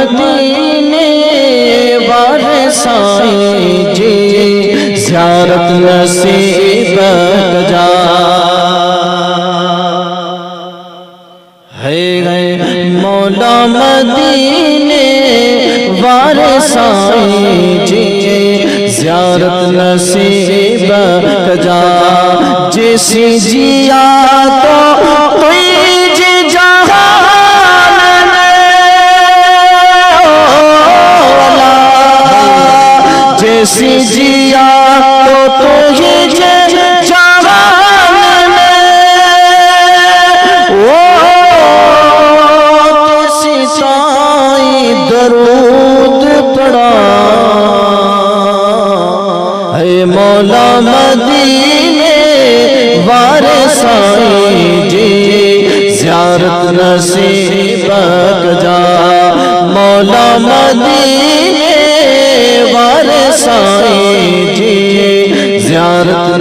مدینے والے سائیں جی زیارت نصیب جا ہے مولا مدینے والے سائیں جی زیارت نصیب جا جیسی جیا تو جیسی جیا تو جہان میں کیسی سائیں درود پڑا ہے مولا مدینے والے سائیں جی زیارت نصیب جا مولا مدینے والے سائیں جی زیارت